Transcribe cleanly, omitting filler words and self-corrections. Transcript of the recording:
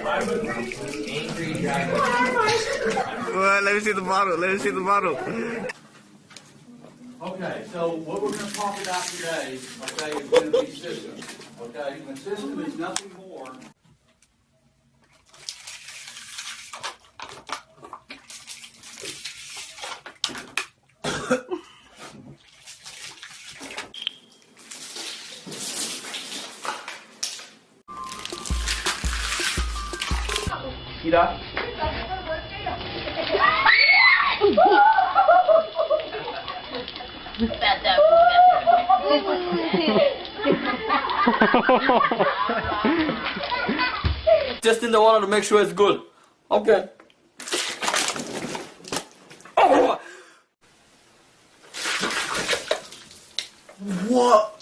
Well, let me see the bottle. Let me see the bottle. Okay, so what we're going to talk about today, okay, is going to be systems. Okay, and a system is nothing more. See that? Just in the water to make sure it's good. Okay. Oh! What?